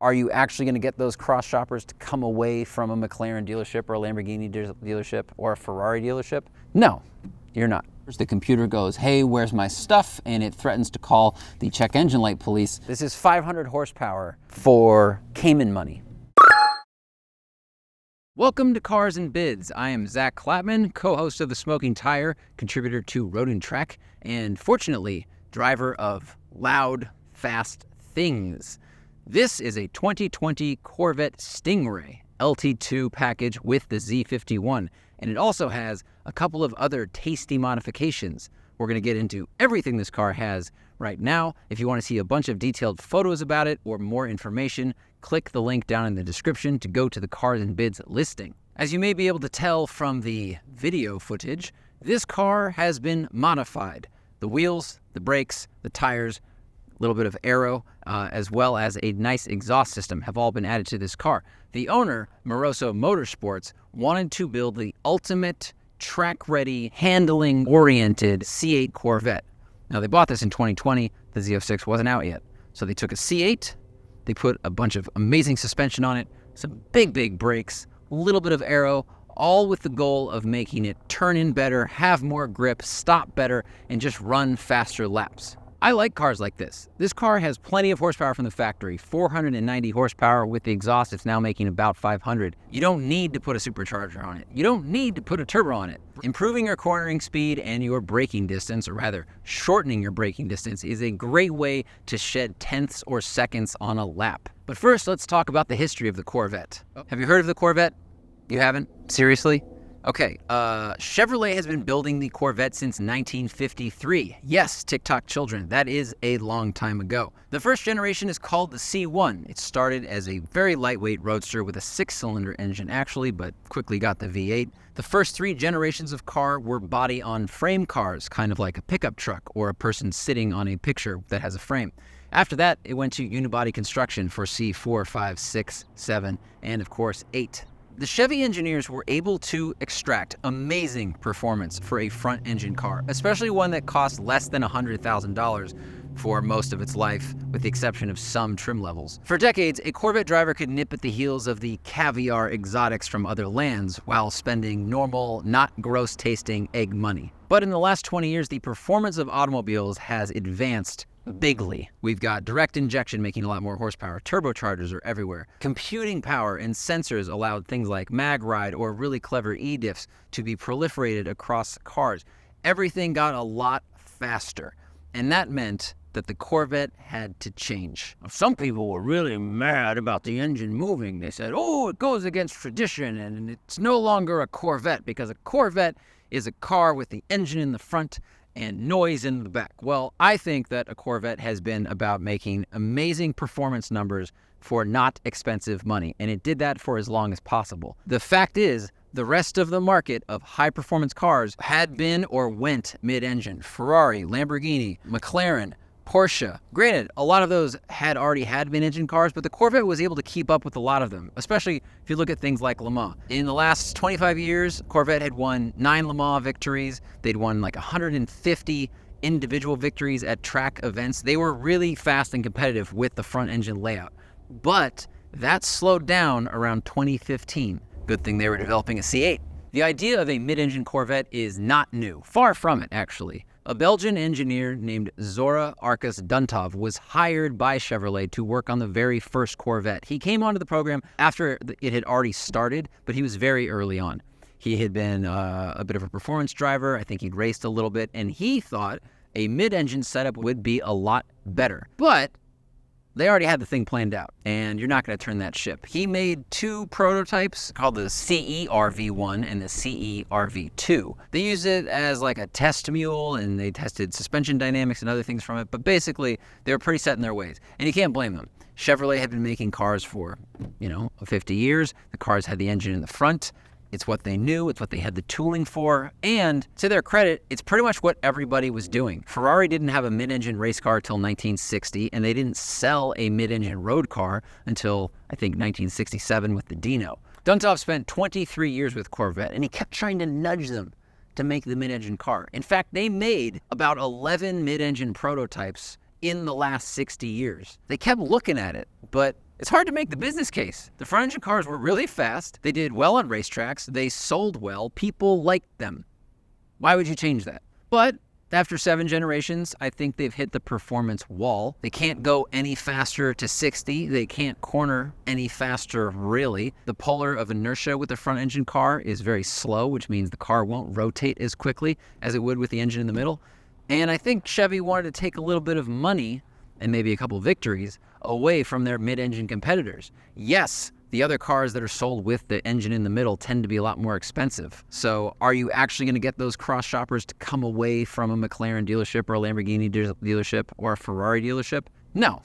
Are you actually going to get those cross shoppers to come away from a McLaren dealership or a Lamborghini dealership or a Ferrari dealership? No, you're not. The computer goes, hey, where's my stuff? And it threatens to call the check engine light police. This is 500 horsepower for Cayman money. Welcome to Cars and Bids. I am Zack Clapman, co-host of The Smoking Tire, contributor to Road and Trek, and fortunately, driver of Loud, Fast Things. This is a 2020 Corvette Stingray LT2 package with the Z51, and it also has a couple of other tasty modifications. We're going to get into everything this car has right now. If you want to see a bunch of detailed photos about it or more information, click the link down in the description to go to the Cars and Bids listing. As you may be able to tell from the video footage, this car has been modified. The wheels, the brakes, the tires, a little bit of aero, as well as a nice exhaust system have all been added to this car. The owner, Moroso Motorsports, wanted to build the ultimate track-ready, handling-oriented C8 Corvette. Now, they bought this in 2020. The Z06 wasn't out yet. So they took a C8, they put a bunch of amazing suspension on it, some big brakes, a little bit of aero, all with the goal of making it turn in better, have more grip, stop better, and just run faster laps. I like cars like this. This car has plenty of horsepower from the factory, 490 horsepower. With the exhaust, it's now making about 500. You don't need to put a supercharger on it. You don't need to put a turbo on it. Improving your cornering speed and your braking distance, or rather shortening your braking distance, is a great way to shed tenths or seconds on a lap. But first, let's talk about the history of the Corvette. Have you heard of the Corvette? You haven't? Seriously? Okay, Chevrolet has been building the Corvette since 1953. Yes, TikTok children, that is a long time ago. The first generation is called the C1. It started as a very lightweight roadster with a 6-cylinder engine actually, but quickly got the V8. The first 3 generations of car were body-on-frame cars, kind of like a pickup truck or a person sitting on a picture that has a frame. After that, it went to unibody construction for C4, 5, 6, 7, and of course 8. The Chevy engineers were able to extract amazing performance for a front-engine car, especially one that cost less than $100,000 for most of its life, with the exception of some trim levels. For decades, a Corvette driver could nip at the heels of the caviar exotics from other lands while spending normal, not gross-tasting egg money. But in the last 20 years, the performance of automobiles has advanced bigly. We've got direct injection making a lot more horsepower. Turbochargers are everywhere. Computing power and sensors allowed things like MagRide or really clever e-diffs to be proliferated across cars. Everything got a lot faster, and that meant that the Corvette had to change. Some people were really mad about the engine moving. They said, oh, it goes against tradition and it's no longer a Corvette because a Corvette is a car with the engine in the front and noise in the back. Well, I think that a Corvette has been about making amazing performance numbers for not expensive money, and it did that for as long as possible. The fact is, the rest of the market of high-performance cars had been or went mid-engine. Ferrari, Lamborghini, McLaren, Porsche. Granted, a lot of those had already had mid-engine cars, but the Corvette was able to keep up with a lot of them, especially if you look at things like Le Mans. In the last 25 years, Corvette had won 9 Le Mans victories. They'd won like 150 individual victories at track events. They were really fast and competitive with the front-engine layout. But that slowed down around 2015. Good thing they were developing a C8. The idea of a mid-engine Corvette is not new. Far from it, actually. A Belgian engineer named Zora Arkus-Duntov was hired by Chevrolet to work on the very first Corvette. He came onto the program after it had already started, but he was very early on. He had been a bit of a performance driver. I think he'd raced a little bit, and he thought a mid-engine setup would be a lot better. But they already had the thing planned out, and you're not going to turn that ship. He made 2 prototypes called the CE-RV1 and the CE-RV2. They used it as like a test mule, and they tested suspension dynamics and other things from it, but basically, they were pretty set in their ways, and you can't blame them. Chevrolet had been making cars for, 50 years. The cars had the engine in the front. It's what they knew, it's what they had the tooling for, and to their credit, it's pretty much what everybody was doing. Ferrari didn't have a mid-engine race car till 1960, and they didn't sell a mid-engine road car until, I think, 1967 with the Dino. Duntov spent 23 years with Corvette, and he kept trying to nudge them to make the mid-engine car. In fact, they made about 11 mid-engine prototypes in the last 60 years. They kept looking at it, but It's hard to make the business case. The front engine cars were really fast. They did well on racetracks. They sold well. People liked them. Why would you change that? But after 7 generations, I think they've hit the performance wall. They can't go any faster to 60. They can't corner any faster, really. The polar of inertia with the front engine car is very slow, which means the car won't rotate as quickly as it would with the engine in the middle. And I think Chevy wanted to take a little bit of money and maybe a couple victories away from their mid-engine competitors. Yes, the other cars that are sold with the engine in the middle tend to be a lot more expensive. So are you actually going to get those cross shoppers to come away from a McLaren dealership or a Lamborghini dealership or a Ferrari dealership? No,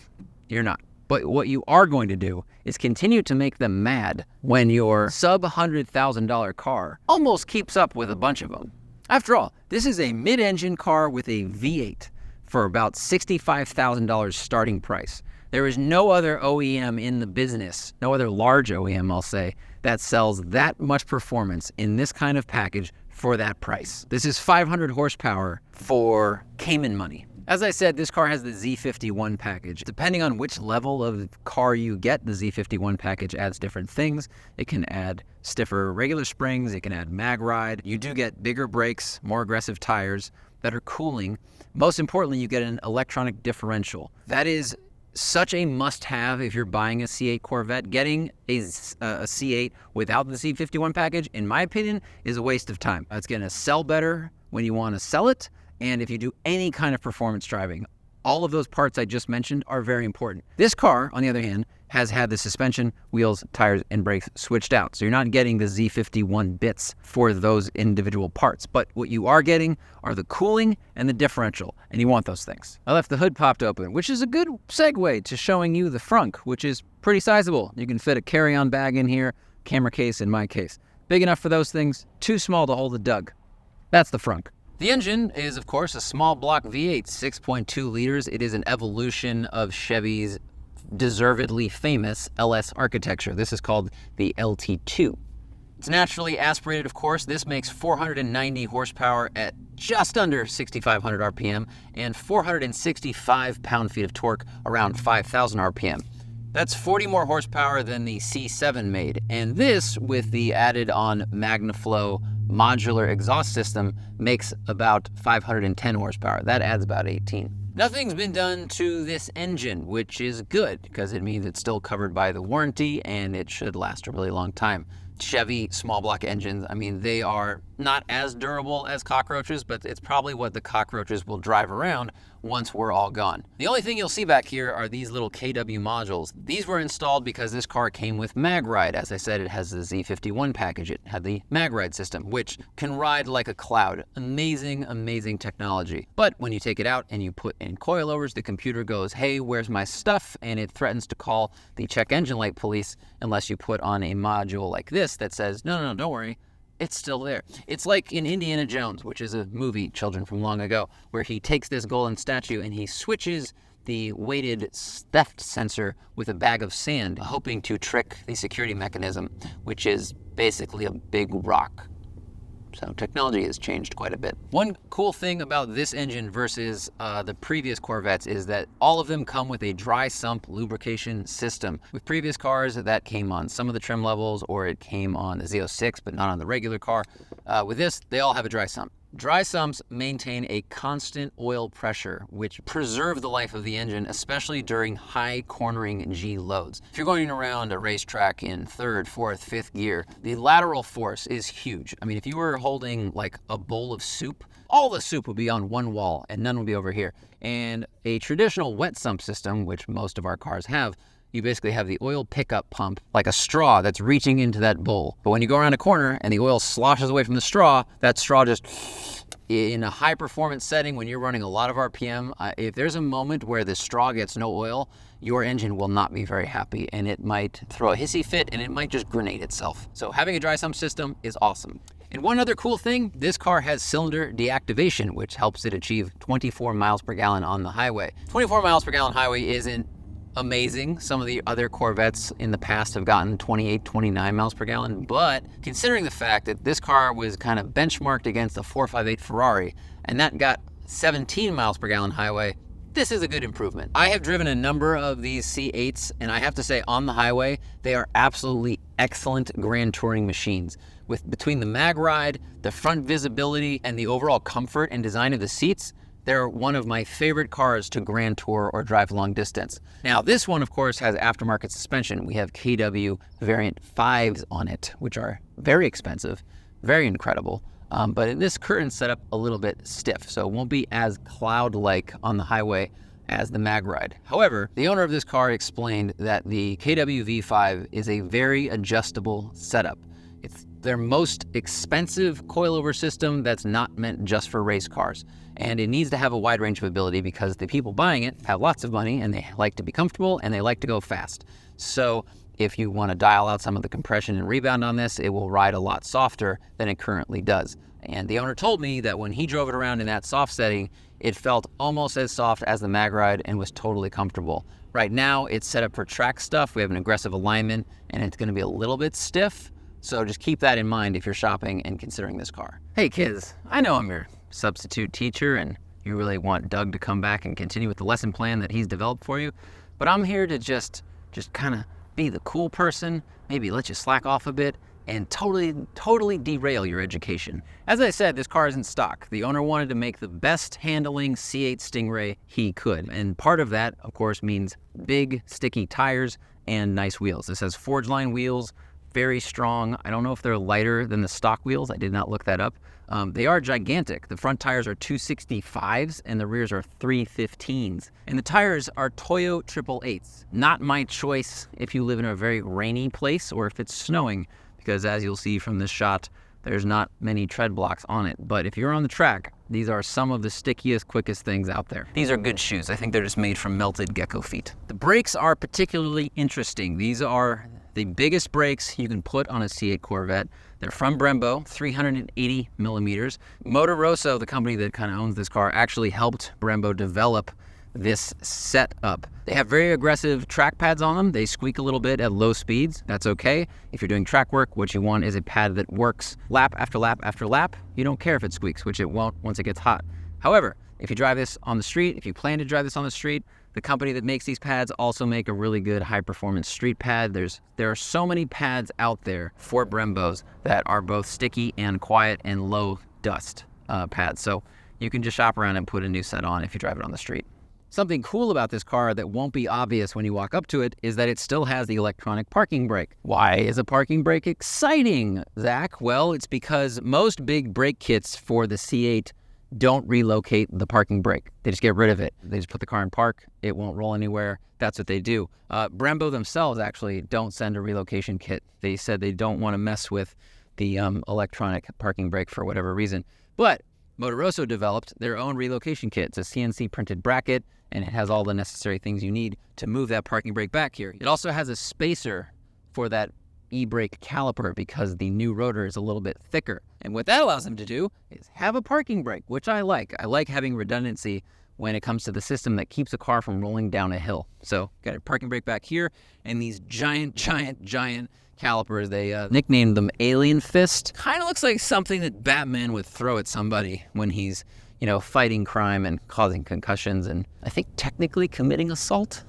you're not. But what you are going to do is continue to make them mad when your sub-$100,000 car almost keeps up with a bunch of them. After all, this is a mid-engine car with a V8 for about $65,000 starting price. There is no other OEM in the business, no other large OEM, I'll say, that sells that much performance in this kind of package for that price. This is 500 horsepower for Cayman money. As I said, this car has the Z51 package. Depending on which level of car you get, the Z51 package adds different things. It can add stiffer regular springs, it can add mag ride. You do get bigger brakes, more aggressive tires, better cooling. Most importantly, you get an electronic differential. That is such a must-have if you're buying a C8 Corvette. Getting a C8 without the Z51 package, in my opinion, is a waste of time. It's going to sell better when you want to sell it, and if you do any kind of performance driving. All of those parts I just mentioned are very important. This car, on the other hand, has had the suspension, wheels, tires, and brakes switched out. So you're not getting the Z51 bits for those individual parts. But what you are getting are the cooling and the differential, and you want those things. I left the hood popped open, which is a good segue to showing you the Frunk, which is pretty sizable. You can fit a carry-on bag in here, camera case in my case. Big enough for those things, too small to hold a Doug. That's the Frunk. The engine is, of course, a small block V8, 6.2 liters. It is an evolution of Chevy's deservedly famous LS architecture. This is called the LT2. It's naturally aspirated, of course. This makes 490 horsepower at just under 6,500 RPM and 465 pound-feet of torque around 5,000 RPM. That's 40 more horsepower than the C7 made, and this, with the added-on MagnaFlow modular exhaust system, makes about 510 horsepower. That adds about 18. Nothing's been done to this engine, which is good, because it means it's still covered by the warranty, and it should last a really long time. Chevy small block engines, I mean, they are not as durable as cockroaches, but it's probably what the cockroaches will drive around once we're all gone. The only thing you'll see back here are these little KW modules. These were installed because this car came with mag ride. As I said, it has the Z51 package. It had the mag ride system, which can ride like a cloud. Amazing, amazing technology. But when you take it out and you put in coilovers, the computer goes, hey, where's my stuff? And it threatens to call the check engine light police unless you put on a module like this that says, no, don't worry. It's still there. It's like in Indiana Jones, which is a movie, children from long ago, where he takes this golden statue and he switches the weighted theft sensor with a bag of sand, hoping to trick the security mechanism, which is basically a big rock. So technology has changed quite a bit. One cool thing about this engine versus the previous Corvettes is that all of them come with a dry sump lubrication system. With previous cars, that came on some of the trim levels, or it came on the Z06, but not on the regular car. With this, they all have a dry sump. Dry sumps maintain a constant oil pressure, which preserve the life of the engine, especially during high cornering G loads. If you're going around a racetrack in third, fourth, fifth gear, the lateral force is huge. I mean, if you were holding like a bowl of soup, all the soup would be on one wall and none would be over here. And a traditional wet sump system, which most of our cars have, you basically have the oil pickup pump like a straw that's reaching into that bowl. But when you go around a corner and the oil sloshes away from the straw, that straw just, in a high performance setting, when you're running a lot of RPM, if there's a moment where the straw gets no oil, your engine will not be very happy, and it might throw a hissy fit and it might just grenade itself. So having a dry sump system is awesome. And one other cool thing, this car has cylinder deactivation, which helps it achieve 24 miles per gallon on the highway. 24 miles per gallon highway isn't amazing. Some of the other Corvettes in the past have gotten 28, 29 miles per gallon, but considering the fact that this car was kind of benchmarked against a 458 Ferrari, and that got 17 miles per gallon highway, this is a good improvement. I have driven a number of these C8s, and I have to say, on the highway, they are absolutely excellent grand touring machines. Between the mag ride, the front visibility, and the overall comfort and design of the seats, they're one of my favorite cars to grand tour or drive long distance. Now, this one, of course, has aftermarket suspension. We have KW variant 5s on it, which are very expensive, very incredible. But in this current setup, a little bit stiff, so it won't be as cloud-like on the highway as the mag ride. However, the owner of this car explained that the KW V5 is a very adjustable setup. It's their most expensive coilover system that's not meant just for race cars. And it needs to have a wide range of ability because the people buying it have lots of money and they like to be comfortable and they like to go fast. So if you want to dial out some of the compression and rebound on this, it will ride a lot softer than it currently does. And the owner told me that when he drove it around in that soft setting, it felt almost as soft as the mag ride and was totally comfortable. Right now, it's set up for track stuff. We have an aggressive alignment and it's going to be a little bit stiff. So just keep that in mind if you're shopping and considering this car. Hey kids, I know I'm your substitute teacher and you really want Doug to come back and continue with the lesson plan that he's developed for you, but I'm here to just kind of be the cool person, maybe let you slack off a bit and totally derail your education. As I said, this car isn't stock. The owner wanted to make the best handling C8 Stingray he could. And part of that, of course, means big, sticky tires and nice wheels. This has forged line wheels, very strong. I don't know if they're lighter than the stock wheels. I did not look that up. They are gigantic. The front tires are 265s and the rears are 315s. And the tires are Toyo 888s. Not my choice if you live in a very rainy place or if it's snowing, because as you'll see from this shot, there's not many tread blocks on it. But if you're on the track, these are some of the stickiest, quickest things out there. These are good shoes. I think they're just made from melted gecko feet. The brakes are particularly interesting. These are the biggest brakes you can put on a C8 Corvette. They're from Brembo, 380 millimeters. Motor Rosso, the company that kind of owns this car, actually helped Brembo develop this setup. They have very aggressive track pads on them. They squeak a little bit at low speeds. That's okay. If you're doing track work, what you want is a pad that works lap after lap after lap. You don't care if it squeaks, which it won't once it gets hot. However, if you drive this on the street, if you plan to drive this on the street, the company that makes these pads also make a really good high-performance street pad. There are so many pads out there for Brembos that are both sticky and quiet and low dust pads. So you can just shop around and put a new set on if you drive it on the street. Something cool about this car that won't be obvious when you walk up to it is that it still has the electronic parking brake. Why is a parking brake exciting, Zach? Well, it's because most big brake kits for the C8 don't relocate the parking brake. They just get rid of it. They just put the car in park. It won't roll anywhere. That's what they do. Brembo themselves actually don't send a relocation kit. They said they don't want to mess with the electronic parking brake for whatever reason. But Motor Rosso developed their own relocation kit. It's a CNC printed bracket, and it has all the necessary things you need to move that parking brake back here. It also has a spacer for that e-brake caliper because the new rotor is a little bit thicker. And what that allows them to do is have a parking brake, which I like. I like having redundancy when it comes to the system that keeps a car from rolling down a hill. So got a parking brake back here and these giant calipers. They nicknamed them Alien Fist. Kind of looks like something that Batman would throw at somebody when he's, fighting crime and causing concussions and I think technically committing assault,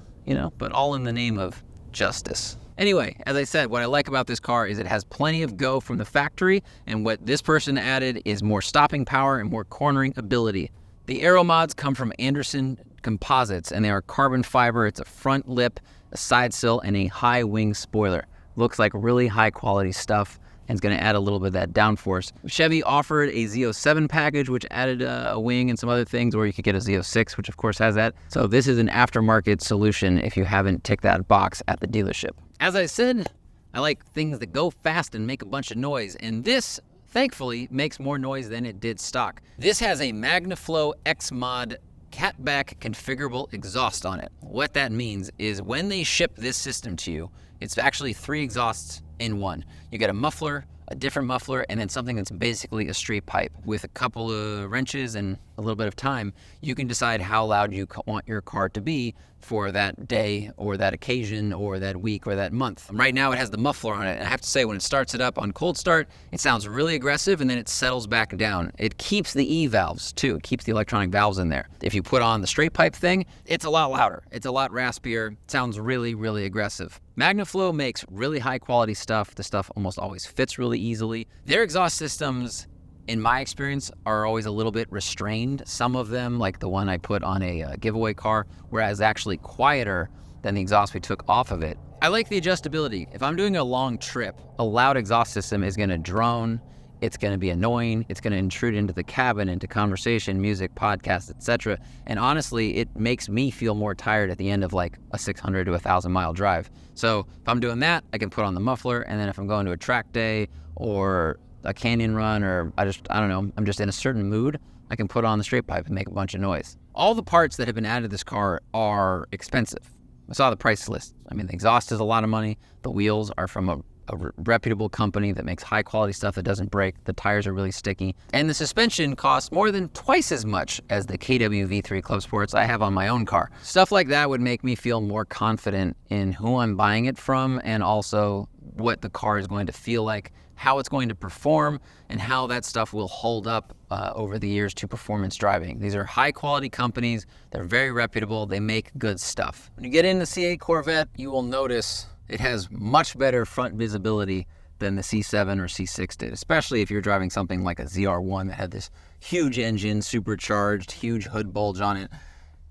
but all in the name of justice. Anyway, as I said, what I like about this car is it has plenty of go from the factory, and what this person added is more stopping power and more cornering ability. The aero mods come from Anderson Composites, and they are carbon fiber. It's a front lip, a side sill, and a high wing spoiler. Looks like really high quality stuff, and it's going to add a little bit of that downforce. Chevy offered a Z07 package, which added a wing and some other things, or you could get a Z06, which of course has that. So this is an aftermarket solution if you haven't ticked that box at the dealership. As I said, I like things that go fast and make a bunch of noise, and this, thankfully, makes more noise than it did stock. This has a MagnaFlow X-Mod catback configurable exhaust on it. What that means is when they ship this system to you, it's actually 3 exhausts in one. You get a muffler, a different muffler, and then something that's basically a straight pipe. With a couple of wrenches and a little bit of time, you can decide how loud you want your car to be for that day or that occasion or that week or that month. Right now it has the muffler on it, and I have to say when it starts it up on cold start, it sounds really aggressive and then it settles back down. It keeps the E valves too. It keeps the electronic valves in there. If you put on the straight pipe thing, it's a lot louder. It's a lot raspier. It sounds really, really aggressive. MagnaFlow makes really high quality stuff. The stuff almost always fits really easily. Their exhaust systems, in my experience, are always a little bit restrained. Some of them, like the one I put on a giveaway car, whereas actually quieter than the exhaust we took off of it. I like the adjustability. If I'm doing a long trip, a loud exhaust system is gonna drone, it's gonna be annoying, it's gonna intrude into the cabin, into conversation, music, podcasts, etc. And honestly, it makes me feel more tired at the end of like a 600 to 1,000 mile drive. So if I'm doing that, I can put on the muffler, and then if I'm going to a track day or a canyon run, or I don't know, I'm just in a certain mood, I can put on the straight pipe and make a bunch of noise. All the parts that have been added to this car are expensive. I saw the price list. I mean, the exhaust is a lot of money. The wheels are from a reputable company that makes high quality stuff that doesn't break. The tires are really sticky. And the suspension costs more than twice as much as the KW V3 Club Sports I have on my own car. Stuff like that would make me feel more confident in who I'm buying it from, and also what the car is going to feel like, how it's going to perform, and how that stuff will hold up over the years to performance driving. These are high quality companies. They're very reputable. They make good stuff. When you get into C8 Corvette, you will notice it has much better front visibility than the C7 or C6 did, especially if you're driving something like a ZR1 that had this huge engine, supercharged, huge hood bulge on it.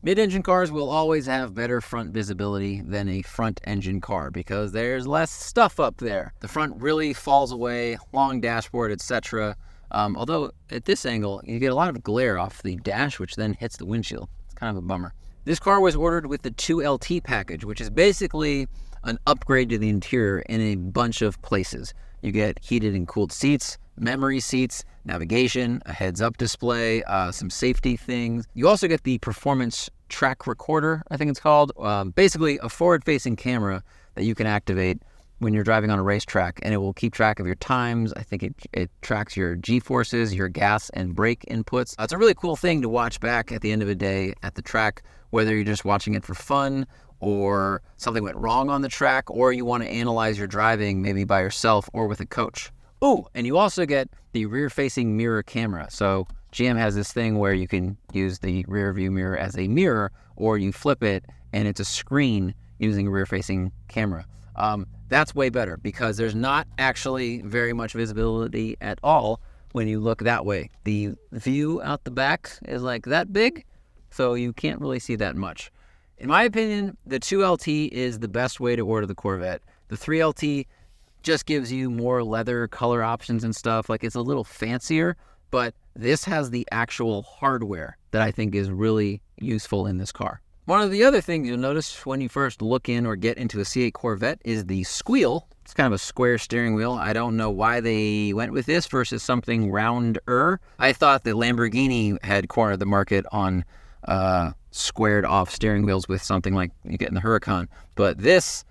Mid-engine cars will always have better front visibility than a front-engine car because there's less stuff up there. The front really falls away, long dashboard, etc. Although at this angle, you get a lot of glare off the dash, which then hits the windshield. It's kind of a bummer. This car was ordered with the 2LT package, which is basically an upgrade to the interior in a bunch of places. You get heated and cooled seats, memory seats, navigation, a heads-up display, some safety things. You also get the performance track recorder, I think it's called. Basically a forward-facing camera that you can activate when you're driving on a racetrack, and it will keep track of your times. I think it tracks your G-forces, your gas and brake inputs. It's a really cool thing to watch back at the end of a day at the track, whether you're just watching it for fun or something went wrong on the track, or you want to analyze your driving maybe by yourself or with a coach. Oh, and you also get the rear-facing mirror camera. So GM has this thing where you can use the rear view mirror as a mirror, or you flip it and it's a screen using a rear-facing camera. That's way better because there's not actually very much visibility at all when you look that way. The view out the back is like that big, so you can't really see that much. In my opinion, the 2LT is the best way to order the Corvette. The 3LT just gives you more leather color options and stuff. Like, it's a little fancier, but this has the actual hardware that I think is really useful in this car. One of the other things you'll notice when you first look in or get into a C8 Corvette is the squeal. It's kind of a square steering wheel. I don't know why they went with this versus something rounder. I thought the Lamborghini had cornered the market on squared off steering wheels with something like you get in the Huracan, but this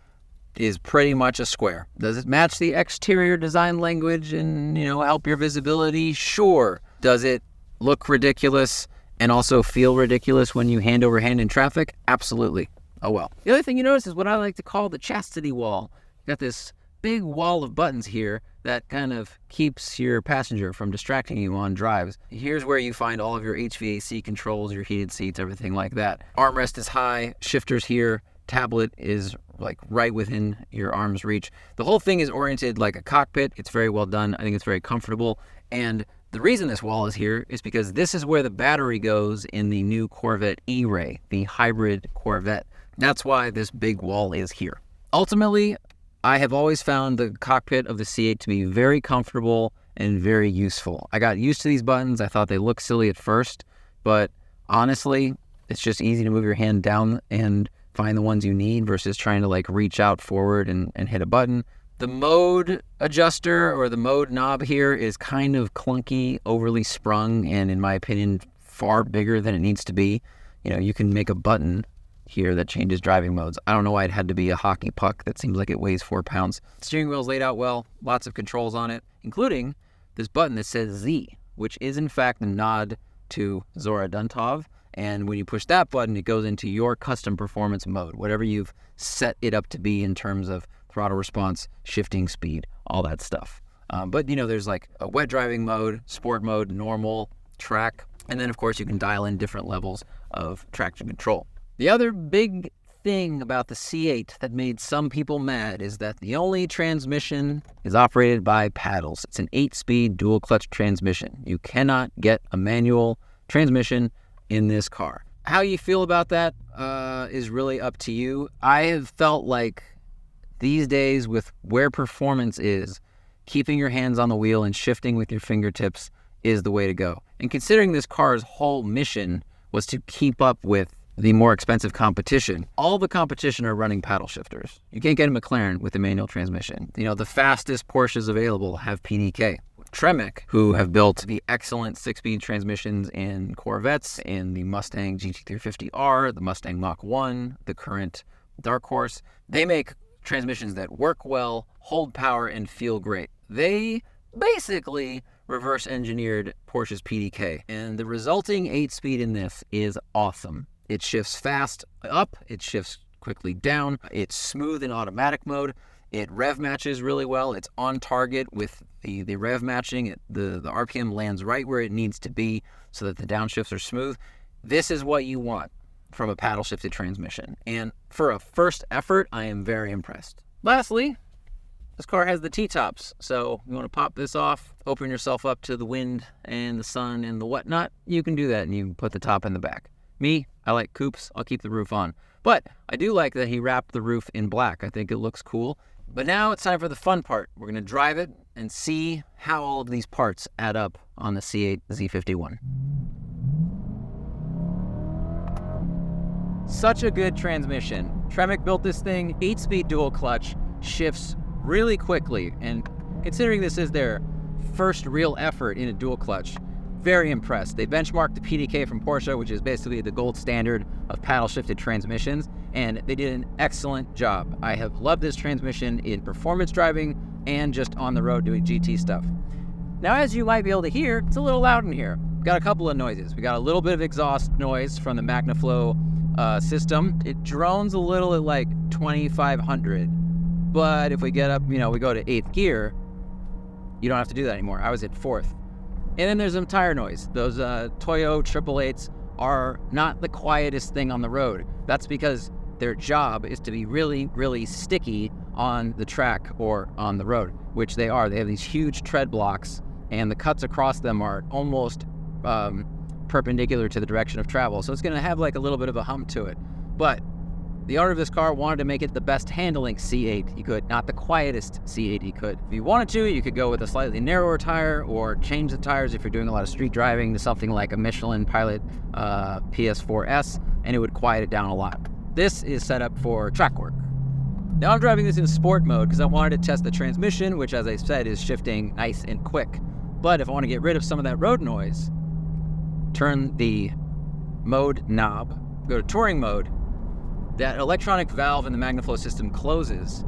is pretty much a square. Does it match the exterior design language and, help your visibility? Sure. Does it look ridiculous and also feel ridiculous when you hand over hand in traffic? Absolutely. Oh well. The other thing you notice is what I like to call the chastity wall. You got this big wall of buttons here that kind of keeps your passenger from distracting you on drives. Here's where you find all of your HVAC controls, your heated seats, everything like that. Armrest is high, shifters here, tablet is like right within your arm's reach. The whole thing is oriented like a cockpit. It's very well done. I think it's very comfortable. And the reason this wall is here is because this is where the battery goes in the new Corvette E-Ray, the hybrid Corvette. That's why this big wall is here. Ultimately, I have always found the cockpit of the C8 to be very comfortable and very useful. I got used to these buttons. I thought they looked silly at first, but honestly, it's just easy to move your hand down and find the ones you need versus trying to reach out forward and hit a button. The mode adjuster or the mode knob here is kind of clunky, overly sprung, and in my opinion, far bigger than it needs to be. You can make a button here that changes driving modes. I don't know why it had to be a hockey puck. That seems like it weighs 4 pounds. Steering wheel's laid out well, lots of controls on it, including this button that says Z, which is in fact a nod to Zora Arkus-Duntov. And when you push that button, it goes into your custom performance mode, whatever you've set it up to be in terms of throttle response, shifting speed, all that stuff. But there's like a wet driving mode, sport mode, normal, track, and then of course you can dial in different levels of traction control. The other big thing about the C8 that made some people mad is that the only transmission is operated by paddles. It's an 8-speed dual clutch transmission. You cannot get a manual transmission in this car. How you feel about that is really up to you. I have felt like these days, with where performance is, keeping your hands on the wheel and shifting with your fingertips is the way to go. And considering this car's whole mission was to keep up with the more expensive competition, all the competition are running paddle shifters. You can't get a McLaren with a manual transmission. The fastest Porsches available have PDK. Tremec, who have built the excellent 6-speed transmissions in Corvettes, in the Mustang GT350R, the Mustang Mach-1, the current Dark Horse, they make transmissions that work well, hold power, and feel great. They basically reverse engineered Porsche's PDK, and the resulting 8-speed in this is awesome. It shifts fast up, it shifts quickly down, it's smooth in automatic mode, it rev matches really well, it's on target with the rev matching, the RPM lands right where it needs to be so that the downshifts are smooth. This is what you want from a paddle shifted transmission, and for a first effort, I am very impressed. Lastly, this car has the T-tops, so you want to pop this off, open yourself up to the wind and the sun and the whatnot, you can do that and you can put the top in the back. Me, I like coupes, I'll keep the roof on. But I do like that he wrapped the roof in black. I think it looks cool. But now it's time for the fun part. We're going to drive it and see how all of these parts add up on the C8 Z51. Such a good transmission. Tremec built this thing, 8-speed dual clutch, shifts really quickly, and considering this is their first real effort in a dual clutch, very impressed. They benchmarked the PDK from Porsche, which is basically the gold standard of paddle shifted transmissions, and they did an excellent job. I have loved this transmission in performance driving and just on the road doing GT stuff. Now, as you might be able to hear, it's a little loud in here. We've got a couple of noises. We got a little bit of exhaust noise from the MagnaFlow system. It drones a little at like 2,500, but if we get up, we go to 8th gear, you don't have to do that anymore. I was at 4th. And then there's some tire noise. Those Toyo 888s are not the quietest thing on the road. That's because their job is to be really, really sticky on the track or on the road, which they are. They have these huge tread blocks, and the cuts across them are almost perpendicular to the direction of travel. So it's going to have like a little bit of a hump to it. But the owner of this car wanted to make it the best handling C8 he could, not the quietest C8 he could. If you wanted to, you could go with a slightly narrower tire or change the tires if you're doing a lot of street driving to something like a Michelin Pilot PS4S, and it would quiet it down a lot. This is set up for track work. Now I'm driving this in sport mode because I wanted to test the transmission, which as I said is shifting nice and quick. But if I want to get rid of some of that road noise, turn the mode knob, go to touring mode, that electronic valve in the MagnaFlow system closes,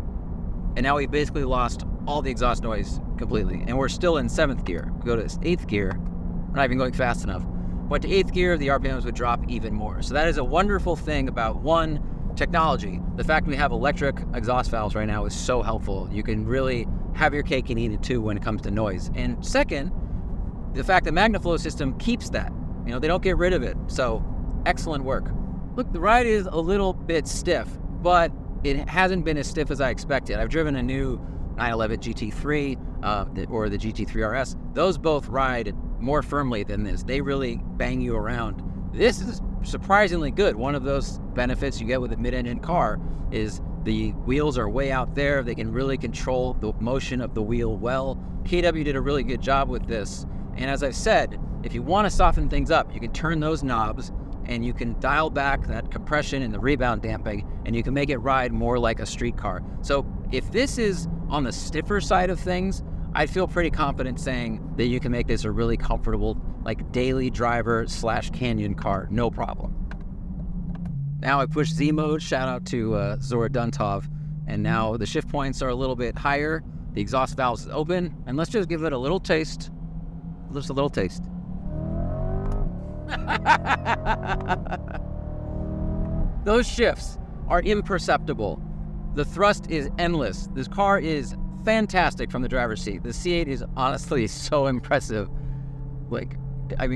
and now we basically lost all the exhaust noise completely. And we're still in 7th gear. We go to 8th gear, we're not even going fast enough. Went to 8th gear, the RPMs would drop even more. So that is a wonderful thing about, one, technology. The fact we have electric exhaust valves right now is so helpful. You can really have your cake and eat it too when it comes to noise. And second, the fact that MagnaFlow system keeps that. They don't get rid of it. So excellent work. Look, the ride is a little bit stiff, but it hasn't been as stiff as I expected. I've driven a new 911 GT3 or the GT3 RS. Those both ride more firmly than this. They really bang you around. This is surprisingly good. One of those benefits you get with a mid-engine car is the wheels are way out there. They can really control the motion of the wheel well. KW did a really good job with this. And as I've said, if you want to soften things up, you can turn those knobs and you can dial back that compression and the rebound damping, and you can make it ride more like a street car. So if this is on the stiffer side of things, I feel pretty confident saying that you can make this a really comfortable, like daily driver / canyon car, no problem. Now I push Z mode, shout out to Zora Arkus-Duntov, and now the shift points are a little bit higher, the exhaust valves is open, and let's just give it a little taste. Just a little taste. Those shifts are imperceptible. The thrust is endless. This car is fantastic from the driver's seat. The C8 is honestly so impressive.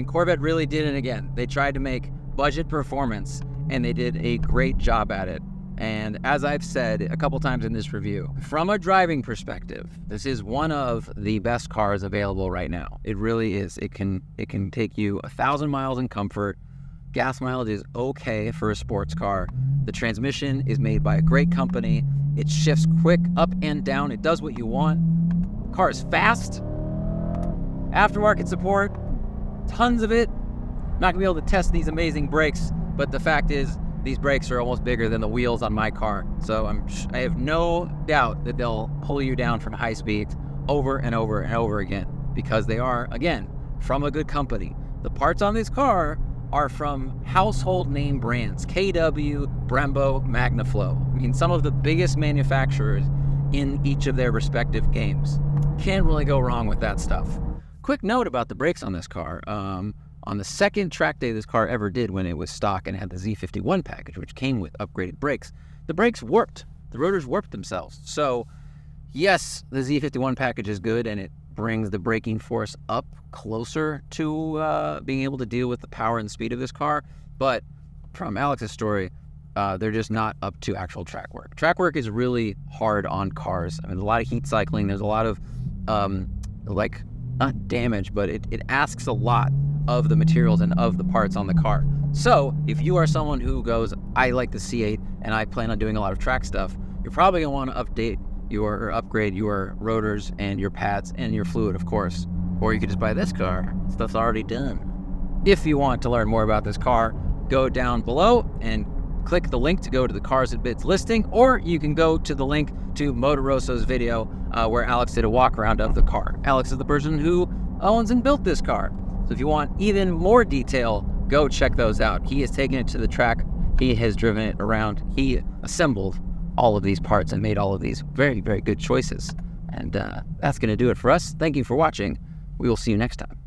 Corvette really did it again. They tried to make budget performance, and they did a great job at it. And as I've said a couple times in this review, from a driving perspective, this is one of the best cars available right now. It really is. It can take you 1,000 miles in comfort. Gas mileage is okay for a sports car. The transmission is made by a great company. It shifts quick up and down. It does what you want. Car is fast. Aftermarket support, tons of it. Not gonna be able to test these amazing brakes, but the fact is, these brakes are almost bigger than the wheels on my car. So I have no doubt that they'll pull you down from high speeds over and over and over again, because they are, again, from a good company. The parts on this car are from household name brands, KW, Brembo, Magnaflow. I mean, some of the biggest manufacturers in each of their respective games. Can't really go wrong with that stuff. Quick note about the brakes on this car. On the second track day this car ever did, when it was stock and had the Z51 package, which came with upgraded brakes, the brakes warped. The rotors warped themselves. So, yes, the Z51 package is good, and it brings the braking force up closer to being able to deal with the power and speed of this car. But from Alex's story, they're just not up to actual track work. Track work is really hard on cars. I mean, there's a lot of heat cycling. There's a lot of, not damage, but it asks a lot of the materials and of the parts on the car. So if you are someone who goes, I like the C8 and I plan on doing a lot of track stuff, you're probably gonna want to upgrade your rotors and your pads and your fluid, of course. Or you could just buy this car. Stuff's already done. If you want to learn more about this car, go down below and click the link to go to the Cars and Bids listing, or you can go to the link to Motorosso's video where Alex did a walk around of the car. Alex is the person who owns and built this car. So if you want even more detail, go check those out. He has taken it to the track. He has driven it around. He assembled all of these parts and made all of these very, very good choices. And that's going to do it for us. Thank you for watching. We will see you next time.